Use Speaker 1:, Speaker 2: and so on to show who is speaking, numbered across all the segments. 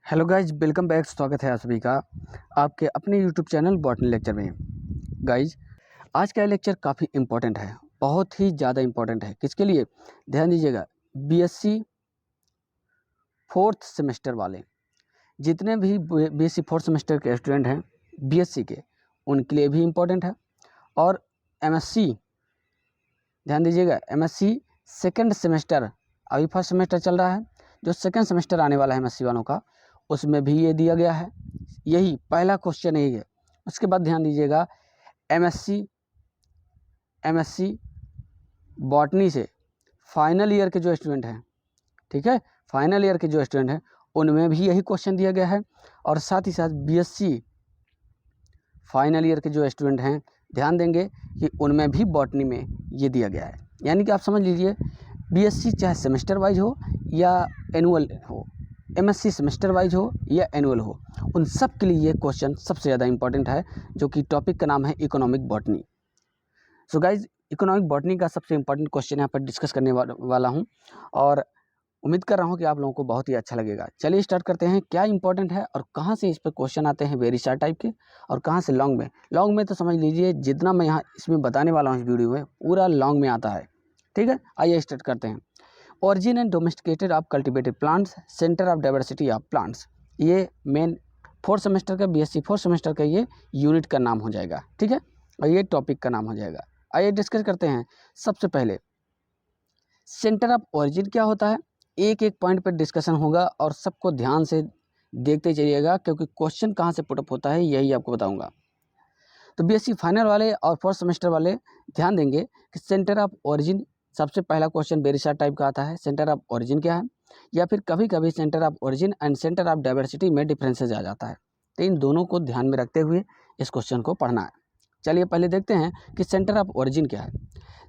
Speaker 1: Hello guys, welcome back. स्वागत है आप सभी का आपके अपने यूट्यूब चैनल बॉटनी लेक्चर में। गाइज, आज का लेक्चर काफ़ी इम्पोर्टेंट है, बहुत ही ज़्यादा इम्पोर्टेंट है। किसके लिए? ध्यान दीजिएगा, बीएससी फोर्थ सेमेस्टर वाले, जितने भी बीएससी फोर्थ सेमेस्टर के स्टूडेंट हैं बीएससी के, उनके लिए भी इम्पोर्टेंट है। और एमएससी, ध्यान दीजिएगा, एमएससी सेकेंड सेमेस्टर, अभी फर्स्ट सेमेस्टर चल रहा है, जो सेकेंड सेमेस्टर आने वाला है एमएससी वालों का, उसमें भी ये दिया गया है। यही पहला क्वेश्चन यही है। उसके बाद ध्यान दीजिएगा, एमएससी बॉटनी से फाइनल ईयर के जो स्टूडेंट हैं, ठीक है, फाइनल ईयर के जो स्टूडेंट हैं उनमें भी यही क्वेश्चन दिया गया है। और साथ ही साथ बीएससी फाइनल ईयर के जो स्टूडेंट हैं, ध्यान देंगे कि उनमें भी बॉटनी में ये दिया गया है। यानी कि आप समझ लीजिए, बीएससी चाहे सेमेस्टर वाइज हो या एनुअल हो, एमएससी सेमेस्टर वाइज हो या एनुअल हो, उन सब के लिए ये क्वेश्चन सबसे ज़्यादा इंपॉर्टेंट है, जो कि टॉपिक का नाम है economic botany. So guys, economic botany का सबसे इंपॉर्टेंट क्वेश्चन यहाँ पर डिस्कस करने वाला हूँ, और उम्मीद कर रहा हूँ कि आप लोगों को बहुत ही अच्छा लगेगा। चलिए स्टार्ट करते हैं। क्या इंपॉर्टेंट है और कहाँ से इस पर क्वेश्चन आते हैं वेरी शॉर्ट टाइप के, और कहाँ से लॉन्ग में। लॉन्ग में तो समझ लीजिए, जितना मैं यहाँ इसमें बताने वाला हूँ इस वीडियो में, पूरा लॉन्ग में आता है। ठीक है, आइए स्टार्ट करते हैं। Origin and domesticated of cultivated plants, centre of diversity of plants, ये मेन फोर्थ सेमेस्टर का, बीएससी फोर्थ सेमेस्टर का ये यूनिट का नाम हो जाएगा। ठीक है, और ये टॉपिक का नाम हो जाएगा। आइए डिस्कस करते हैं। सबसे पहले सेंटर ऑफ ओरिजिन क्या होता है, एक एक पॉइंट पर डिस्कशन होगा, और सबको ध्यान से देखते चलिएगा, क्योंकि क्वेश्चन कहाँ से पुटअप होता है यही आपको बताऊंगा। तो बीएससी फाइनल वाले और फोर्थ सेमेस्टर वाले ध्यान देंगे कि सेंटर ऑफ ओरिजिन, सबसे पहला क्वेश्चन वेरी शॉर्ट टाइप का आता है, सेंटर ऑफ ओरिजिन क्या है, या फिर कभी कभी centre of origin and centre of diversity में डिफरेंसेस आ जाता है। तो इन दोनों को ध्यान में रखते हुए इस क्वेश्चन को पढ़ना है। चलिए पहले देखते हैं कि सेंटर ऑफ ओरिजिन क्या है।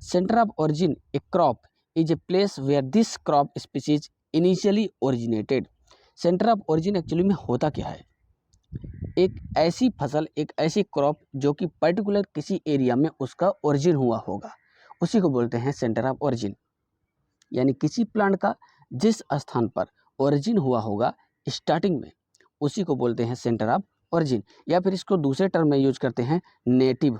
Speaker 1: Centre of origin, a crop is a place where this crop species initially originated. Centre of origin actually में होता क्या है? एक ऐसी फसल, एक ऐसी क्रॉप जो कि पर्टिकुलर किसी एरिया में उसका ओरिजिन हुआ होगा, उसी को बोलते हैं सेंटर ऑफ ओरिजिन। यानी किसी प्लांट का जिस स्थान पर ओरिजिन हुआ होगा स्टार्टिंग में, उसी को बोलते हैं सेंटर ऑफ ओरिजिन। या फिर इसको दूसरे टर्म में यूज करते हैं नेटिव।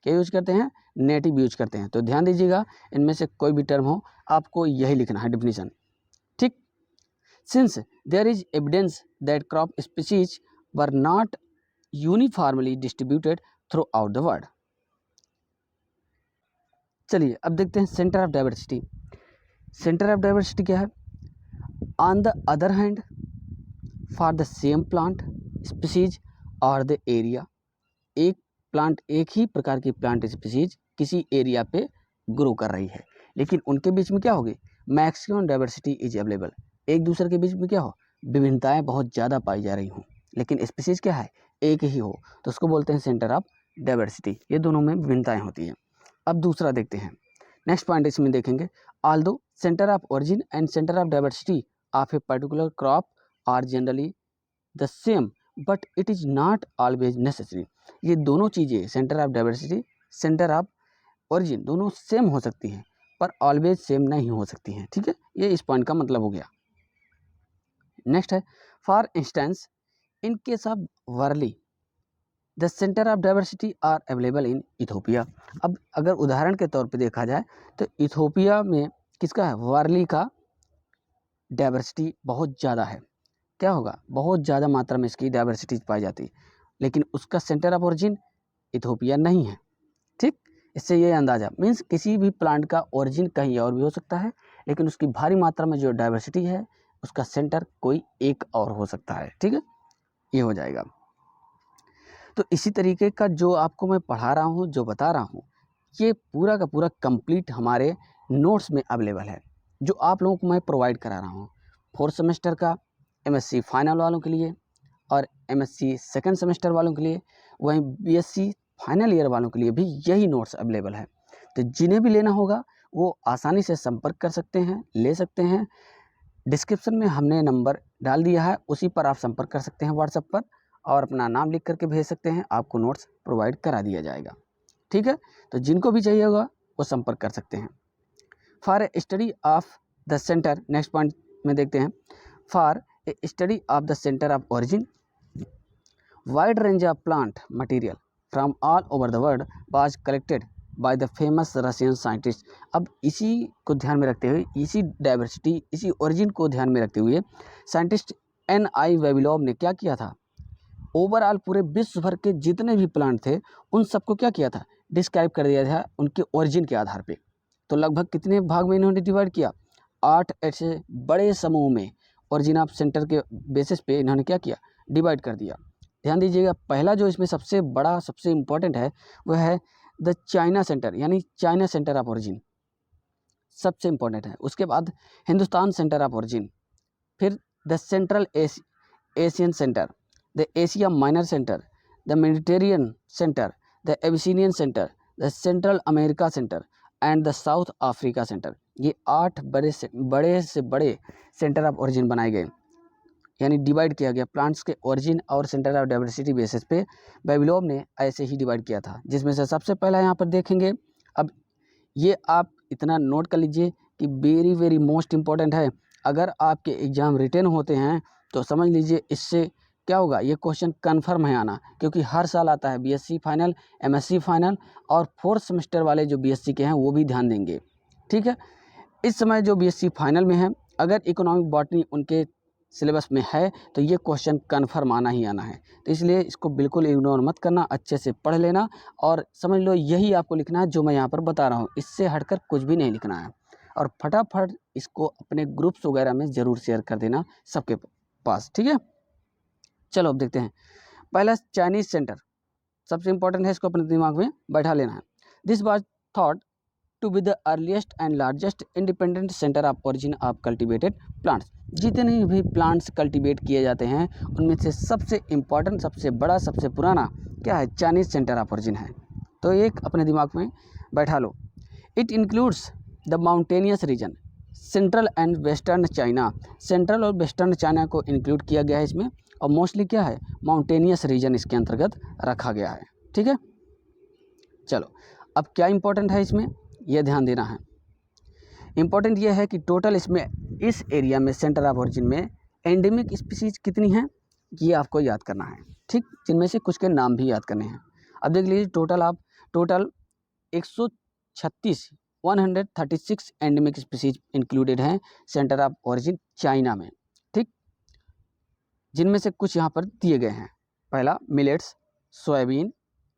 Speaker 1: क्या यूज करते हैं? नेटिव यूज करते हैं। तो ध्यान दीजिएगा, इनमें से कोई भी टर्म हो आपको यही लिखना है डिफिनीशन। ठीक। Since there is evidence that crop species were not uniformly distributed throughout the world. चलिए अब देखते हैं centre of diversity. Centre of diversity क्या है? On the other hand, for the same plant species और the area, एक plant, एक ही प्रकार की प्लांट स्पीसीज किसी एरिया पे ग्रो कर रही है, लेकिन उनके बीच में क्या होगी? Maximum diversity is available. एक दूसरे के बीच में क्या हो? विभिन्नताएं बहुत ज़्यादा पाई जा रही हों, लेकिन स्पीसीज क्या है? एक ही हो, तो उसको बोलते हैं सेंटर ऑफ डाइवर्सिटी। ये दोनों में विभिन्नताएं होती हैं। अब दूसरा देखते हैं, नेक्स्ट पॉइंट इसमें देखेंगे। Although centre of origin and centre of diversity of a particular crop are generally the same, but it is not always necessary. ये दोनों चीज़ें, centre of diversity, centre of origin, दोनों सेम हो सकती हैं, पर ऑलवेज सेम नहीं हो सकती हैं। ठीक है, ये इस पॉइंट का मतलब हो गया। नेक्स्ट है, for instance in case of barley the centre of diversity are available in Ethiopia. अब अगर उदाहरण के तौर पे देखा जाए तो इथोपिया में किसका है? वारली का डाइवर्सिटी बहुत ज़्यादा है। क्या होगा? बहुत ज़्यादा मात्रा में इसकी डाइवर्सिटी पाई जाती है, लेकिन उसका सेंटर ऑफ ओरिजिन इथोपिया नहीं है। ठीक, इससे ये अंदाज़ा मीन्स किसी भी प्लांट का ओरिजिन कहीं और भी हो सकता है, लेकिन उसकी भारी मात्रा में जो डाइवर्सिटी है उसका सेंटर कोई एक और हो सकता है। ठीक है, ये हो जाएगा। तो इसी तरीके का जो आपको मैं पढ़ा रहा हूँ, जो बता रहा हूँ, ये पूरा का पूरा कंप्लीट हमारे नोट्स में अवेलेबल है, जो आप लोगों को मैं प्रोवाइड करा रहा हूँ। फोर्थ सेमेस्टर का एमएससी फाइनल वालों के लिए, और एमएससी सेकंड सेमेस्टर वालों के लिए, वहीं बीएससी फाइनल ईयर वालों के लिए भी यही नोट्स अवेलेबल है। तो जिन्हें भी लेना होगा वो आसानी से संपर्क कर सकते हैं, ले सकते हैं। डिस्क्रिप्शन में हमने नंबर डाल दिया है, उसी पर आप संपर्क कर सकते हैं व्हाट्सएप पर, और अपना नाम लिख करके भेज सकते हैं, आपको नोट्स प्रोवाइड करा दिया जाएगा। ठीक है, तो जिनको भी चाहिए होगा वो संपर्क कर सकते हैं। For study of the centre, next point में देखते हैं। For study of the centre of origin, wide range of plant material from all over the world was collected by the famous Russian scientist. अब इसी को ध्यान में रखते हुए, इसी डाइवर्सिटी, इसी ओरिजिन को ध्यान में रखते हुए साइंटिस्ट N.I. वेबिलोव ने क्या किया था, ओवरऑल पूरे विश्व भर के जितने भी प्लांट थे उन सबको क्या किया था, डिस्क्राइब कर दिया था उनके ओरिजिन के आधार पे। तो लगभग कितने भाग में इन्होंने डिवाइड किया, 8 ऐसे बड़े समूह में ओरिजिन ऑफ सेंटर के बेसिस पे इन्होंने क्या किया, डिवाइड कर दिया। ध्यान दीजिएगा, पहला जो इसमें सबसे बड़ा सबसे इम्पोर्टेंट है वह है द चाइना सेंटर, यानी चाइना सेंटर ऑफ ओरिजिन सबसे इम्पोर्टेंट है। उसके बाद हिंदुस्तान सेंटर ऑफ ओरिजिन, फिर the central Asian centre, the Asia minor centre, the Mediterranean centre, the Abyssinian centre, the central America centre and the south Africa centre. ये 8 बड़े से बड़े centre of origin बनाए गए, यानी डिवाइड किया गया प्लांट्स के ओरिजिन और सेंटर ऑफ डाइवर्सिटी बेसिस पे। बेबिलोव ने ऐसे ही डिवाइड किया था, जिसमें से सबसे पहला यहाँ पर देखेंगे। अब ये आप इतना नोट कर लीजिए कि वेरी वेरी मोस्ट इम्पॉर्टेंट है। अगर आपके एग्ज़ाम रिटन होते हैं तो समझ लीजिए इससे क्या होगा, ये क्वेश्चन कन्फर्म है आना, क्योंकि हर साल आता है। बीएससी फाइनल, एमएससी फाइनल और 4th सेमेस्टर वाले जो बीएससी के हैं वो भी ध्यान देंगे, ठीक है। इस समय जो बीएससी फाइनल में है, अगर इकोनॉमिक बॉटनी उनके सिलेबस में है तो ये क्वेश्चन कन्फर्म आना ही आना है। तो इसलिए इसको बिल्कुल इग्नोर मत करना, अच्छे से पढ़ लेना और समझ लो यही आपको लिखना है जो मैं यहाँ पर बता रहा हूँ, इससे हटकर कुछ भी नहीं लिखना है। और फटाफट इसको अपने ग्रुप्स वगैरह में ज़रूर शेयर कर देना सबके पास, ठीक है। चलो अब देखते हैं। पहला चाइनीज़ सेंटर सबसे इंपॉर्टेंट है, इसको अपने दिमाग में बैठा लेना है। This was thought to be the earliest and largest independent centre of origin of cultivated plants. जितने भी प्लांट्स कल्टिवेट किए जाते हैं उनमें से सबसे इम्पॉर्टेंट, सबसे बड़ा, सबसे पुराना क्या है, चाइनीज़ सेंटर ऑफ ओरिजिन है। तो एक अपने दिमाग में बैठा लो। It includes the mountainous region, central and western China. Central और वेस्टर्न चाइना को इंक्लूड किया गया है इसमें, और मोस्टली क्या है, माउंटेनियस रीजन इसके अंतर्गत रखा गया है, ठीक है। चलो अब क्या इंपॉर्टेंट है इसमें, यह ध्यान देना है। इंपॉर्टेंट यह है कि टोटल इसमें इस एरिया में सेंटर ऑफ ओरिजिन में एंडेमिक स्पीसीज कितनी हैं, ये आपको याद करना है, ठीक, जिनमें से कुछ के नाम भी याद करने हैं। अब देख लीजिए टोटल 136 एंडेमिक स्पीसीज इंक्लूडेड हैं सेंटर ऑफ ओरिजिन चाइना में, ठीक, जिनमें से कुछ यहाँ पर दिए गए हैं। पहला millets, soybean,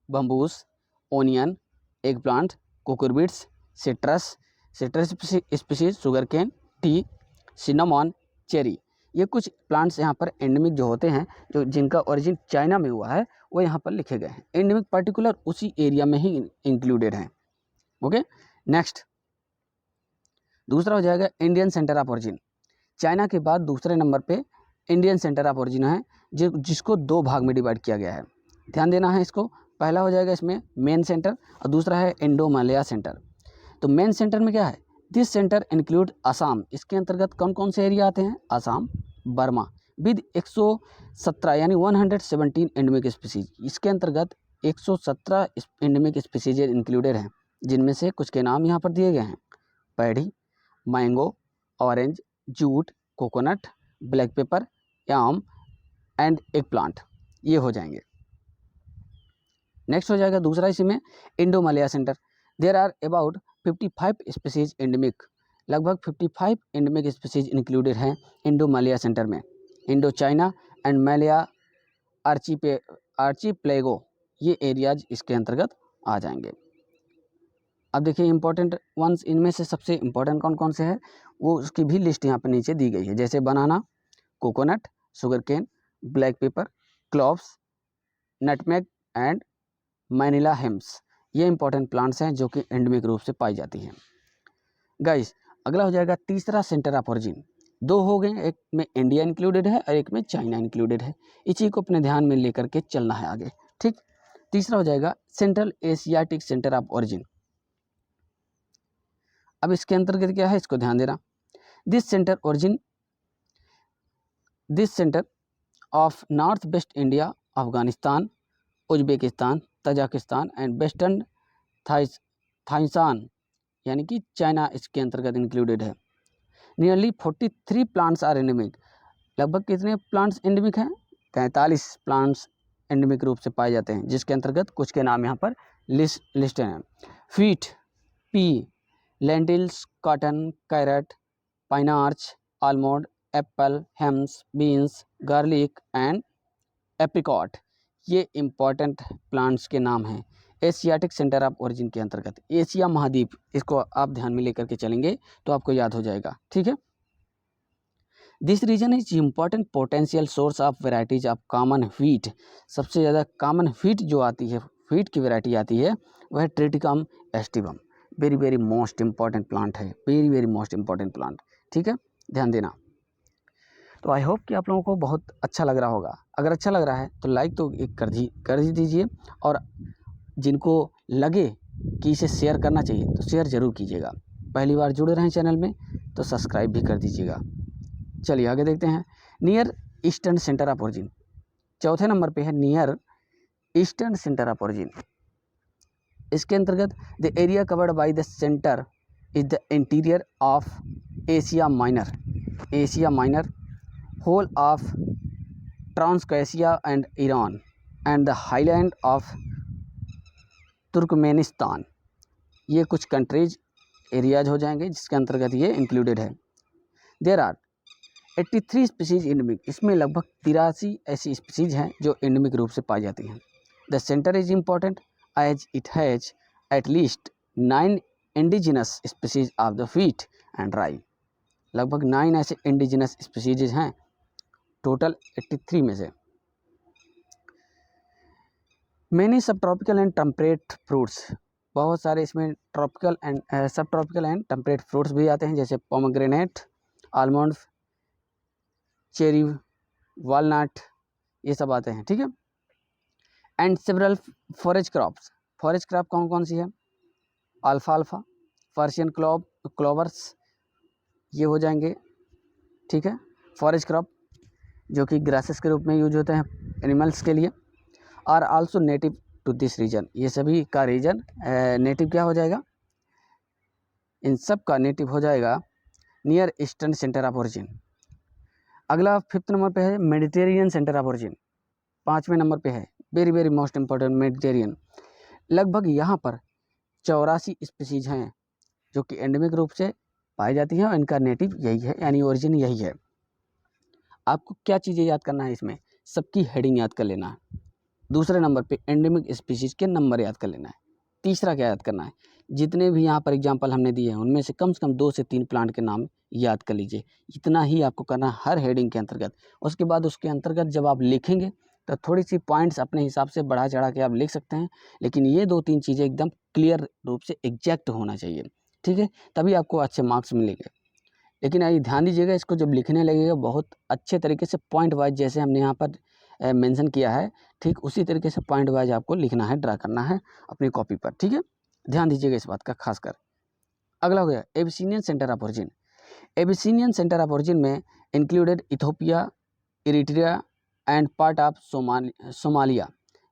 Speaker 1: bamboos, onion, egg plant, cucurbits, citrus species, sugar cane, tea, cinnamon, cherry. ये कुछ प्लांट्स यहाँ पर एंडेमिक जो होते हैं, जो जिनका ओरिजिन चाइना में हुआ है, वो यहाँ पर लिखे गए हैं। एंडेमिक पर्टिकुलर उसी एरिया में ही इंक्लूडेड हैं, ओके। नेक्स्ट दूसरा हो जाएगा Indian centre of origin. China के बाद दूसरे नंबर पे इंडियन सेंटर ऑफ ओरिजिन है, जिसको 2 भाग में डिवाइड किया गया है, ध्यान देना है इसको। पहला हो जाएगा इसमें मेन सेंटर और दूसरा है इंडो मलया सेंटर। तो मेन सेंटर में क्या है, दिस सेंटर इंक्लूड असम। इसके अंतर्गत कौन कौन से एरिया आते हैं, असम, बर्मा, विद 117 यानी 117 एंडेमिक स्पीसीज। इसके अंतर्गत 117 एंडेमिक स्पीसीज इंक्लूडेड हैं, जिनमें से कुछ के नाम यहाँ पर दिए गए हैं, paddy, mango, orange, jute, coconut, black pepper, yam and egg plant, ये हो जाएंगे। नेक्स्ट हो जाएगा दूसरा इसी में Indo Malaya centre. There are about 55 species endemic, लगभग 55 एंडेमिक स्पीसीज इंक्लूडेड हैं इंडो मलया सेंटर में। Indo China and Malaya archipelago, ये एरियाज इसके अंतर्गत आ जाएंगे। अब देखिए इंपॉर्टेंट वंस, इनमें से सबसे इंपॉर्टेंट कौन कौन से हैं वो उसकी भी लिस्ट यहाँ पर नीचे दी गई है, जैसे banana, coconut, sugar cane, black pepper, cloves, nutmeg and Manila hemps. ये इंपॉर्टेंट प्लांट्स हैं जो कि एंडेमिक रूप से पाई जाती हैं। गाइस अगला हो जाएगा तीसरा सेंटर ऑफ ओरिजिन। 2 हो गए, एक में इंडिया इंक्लूडेड है और एक में चाइना इंक्लूडेड है। इसी को अपने ध्यान में लेकर के चलना है आगे, ठीक। तीसरा हो जाएगा central Asiatic centre of origin. अब इसके अंतर्गत क्या है, इसको ध्यान देना। This centre of north west India, Afghanistan, Uzbekistan, Tajikistan and western थाईसान यानी कि चाइना इसके अंतर्गत इंक्लूडेड है। Nearly 43 plants are endemic. लगभग कितने प्लांट्स एंडेमिक हैं? 43 प्लांट्स एंडेमिक रूप से पाए जाते हैं, जिसके अंतर्गत कुछ के नाम यहाँ पर लिस्ट हैं। Wheat, pea, lentils, cotton, carrot, पाइनार्च, almond, apple, hemps, beans, garlic and apricot, ये इम्पॉर्टेंट प्लांट्स के नाम हैं एशियाटिक सेंटर ऑफ ओरिजिन के अंतर्गत। एशिया महाद्वीप, इसको आप ध्यान में लेकर के चलेंगे तो आपको याद हो जाएगा, ठीक है। This region is important potential source of varieties of common wheat. सबसे ज़्यादा कॉमन व्हीट जो आती है, व्हीट की वैरायटी आती है, वह है Triticum aestivum. Very very most important plant है, very very most important plant, ठीक है, ध्यान देना। तो आई होप कि आप लोगों को बहुत अच्छा लग रहा होगा। अगर अच्छा लग रहा है तो लाइक तो एक कर ही दीजिए, और जिनको लगे कि इसे शेयर करना चाहिए तो शेयर ज़रूर कीजिएगा। पहली बार जुड़े रहें चैनल में तो सब्सक्राइब भी कर दीजिएगा। चलिए आगे देखते हैं। Near eastern centre of origin, चौथे नंबर पे है near eastern centre of origin. इसके अंतर्गत the area covered by the centre is the interior of Asia minor, Asia minor, whole of Transcaucasia and Iran and the highland of Turkmenistan. ये कुछ countries areas हो जाएंगे जिसके अंतर्गत ये included है। देयर आर 83 स्पीसीज एंडेमिक, इसमें लगभग 83 ऐसी स्पीसीज हैं जो एंडेमिक रूप से पाई जाती हैं। The centre is important as it has at least 9 indigenous species of the wheat and rye. लगभग 9 ऐसे इंडिजिनस स्पीसीज हैं टोटल 83 में से। मैनी सब ट्रॉपिकल एंड टेम्परेट फ्रूट्स, बहुत सारे इसमें ट्रॉपिकल एंड सब ट्रॉपिकल एंड टेम्परेट फ्रूट्स भी आते हैं, जैसे पोमग्रेनेट, आलमंड, चेरी, वालनट, ये सब आते हैं, ठीक है। And several forage crops, forage crop कौन कौन सी है? अल्फाल्फा, पर्शियन क्लोवर्स, ये हो जाएंगे, ठीक है, फॉरेज क्रॉप जो कि ग्रासेस के रूप में यूज होते हैं एनिमल्स के लिए। Are also native to this region, ये सभी का रीजन नेटिव क्या हो जाएगा? इन सब का नेटिव हो जाएगा near eastern centre of origin. अगला 5th नंबर पे है मेडिटेरियन सेंटर ऑफ ओरिजिन। 5वें नंबर पे है very very most important Mediterranean. लगभग यहाँ पर 84 स्पीसीज हैं जो कि एंडेमिक रूप से पाई जाती हैं और इनका नेटिव यही है, यानी ओरिजिन यही है। आपको क्या चीज़ें याद करना है इसमें? सबकी हेडिंग याद कर लेना है। दूसरे नंबर पे एंडेमिक स्पीशीज़ के नंबर याद कर लेना है। तीसरा क्या याद करना है? जितने भी यहाँ पर एग्जांपल हमने दिए हैं उनमें से कम 2 से 3 प्लांट के नाम याद कर लीजिए। इतना ही आपको करना है हर हेडिंग के अंतर्गत। उसके बाद उसके अंतर्गत जब आप लिखेंगे तो थोड़ी सी पॉइंट्स अपने हिसाब से बढ़ा चढ़ा के आप लिख सकते हैं, लेकिन ये 2-3 चीज़ें एकदम क्लियर रूप से एग्जैक्ट होना चाहिए, ठीक है, तभी आपको अच्छे मार्क्स मिलेंगे। लेकिन आइए ध्यान दीजिएगा, इसको जब लिखने लगेगा बहुत अच्छे तरीके से पॉइंट वाइज, जैसे हमने यहाँ पर मेंशन किया है, ठीक उसी तरीके से पॉइंट वाइज आपको लिखना है, ड्रा करना है अपनी कॉपी पर, ठीक है, ध्यान दीजिएगा इस बात का खासकर। अगला हो गया Abyssinian centre of origin. Abyssinian centre of origin में included Ethiopia, Eritrea and part of Somalia,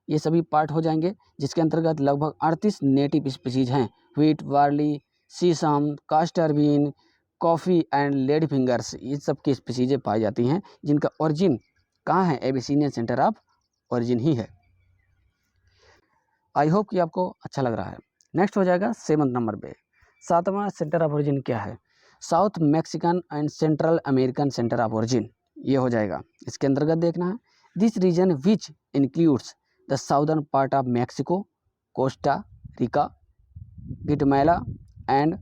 Speaker 1: ये सभी पार्ट हो जाएंगे, जिसके अंतर्गत लगभग 38 नेटिव स्पीसीज हैं। Wheat, barley, sesame, castor bean, coffee and lady fingers, ये सब की स्पीसीजें पाई जाती हैं जिनका ओरिजिन कहाँ है? एबिसिनियन सेंटर ऑफ ओरिजिन ही है। आई होप कि आपको अच्छा लग रहा है। नेक्स्ट हो जाएगा 7th नंबर पे। 7वां सेंटर ऑफ ओरिजिन क्या है? South Mexican and central American centre of origin, ये हो जाएगा। इसके अंतर्गत देखना है this region which includes the southern part of Mexico, Costa Rica, Guatemala and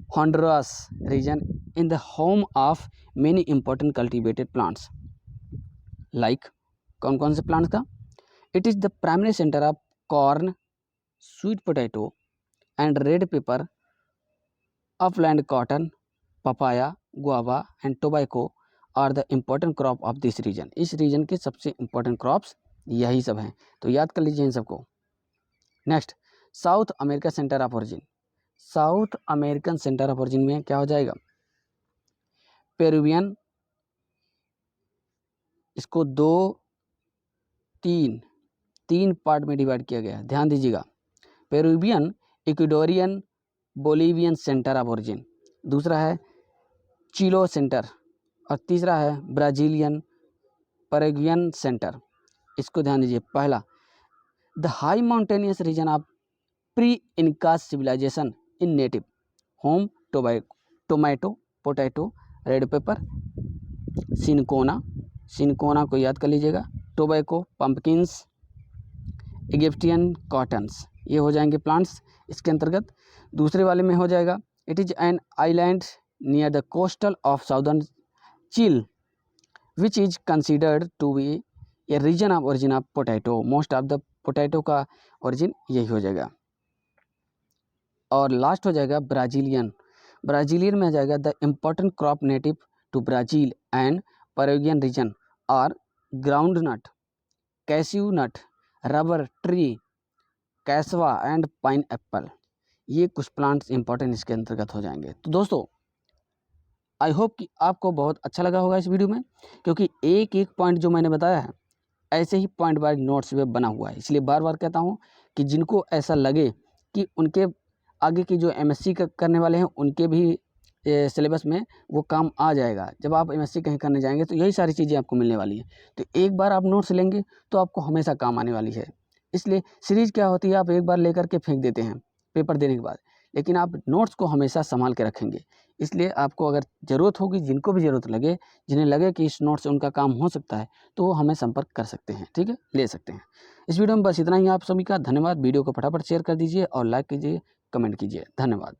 Speaker 1: Honduras region in the home of many important cultivated plants like कौन कौन से plants का? It is the primary center of corn, sweet potato and red pepper, upland cotton, papaya, guava and tobacco are the important crop of this region। इस region के सबसे important crops यही सब हैं, तो याद कर लीजिए इन सबको। Next south America centre of origin. South American centre of origin में क्या हो जाएगा? पेरुवियन, इसको 3 पार्ट में डिवाइड किया गया है, ध्यान दीजिएगा। Peruvian, Ecuadorian, Bolivian centre of origin. दूसरा है चिलो सेंटर और तीसरा है ब्राज़ीलियन पैराग्वियन सेंटर। इसको ध्यान दीजिए। पहला, the high mountainous region of pre Inca civilisation in native home tomato, potato, red pepper, cinchona को याद कर लीजिएगा, टोबैको, पंपकिन्स, इजिप्टियन कॉटन्स, ये हो जाएंगे प्लांट्स इसके अंतर्गत। दूसरे वाले में हो जाएगा it is an island near the coastal of southern Chile which is considered to be a region of origin of potato. Most of the potato का ओरिजिन यही हो जाएगा। और लास्ट हो जाएगा ब्राज़ीलियन में आ जाएगा the important crop native to Brazil and Paraguayan region और groundnut, cashew nut, rubber tree, cassava and pineapple. ये कुछ प्लांट्स इंपॉर्टेंट इसके अंतर्गत हो जाएंगे। तो दोस्तों आई होप कि आपको बहुत अच्छा लगा होगा इस वीडियो में, क्योंकि एक एक पॉइंट जो मैंने बताया है ऐसे ही पॉइंट वाइज नोट्स में बना हुआ है। इसलिए बार बार कहता हूँ कि जिनको ऐसा लगे कि उनके आगे की जो एमएससी करने वाले हैं उनके भी सिलेबस में वो काम आ जाएगा। जब आप एमएससी कहीं करने जाएंगे तो यही सारी चीज़ें आपको मिलने वाली हैं। तो एक बार आप नोट्स लेंगे तो आपको हमेशा काम आने वाली है। इसलिए सीरीज़ क्या होती है, आप एक बार लेकर के फेंक देते हैं पेपर देने के बाद, लेकिन आप नोट्स को हमेशा संभाल के रखेंगे। इसलिए आपको अगर ज़रूरत होगी, जिनको भी ज़रूरत लगे, जिन्हें लगे कि इस नोट से उनका काम हो सकता है, तो वो हमें संपर्क कर सकते हैं। ठीक है, ले सकते हैं। इस वीडियो में बस इतना ही। आप सभी का धन्यवाद। वीडियो को फटाफट शेयर कर दीजिए और लाइक कीजिए, कमेंट कीजिए। धन्यवाद।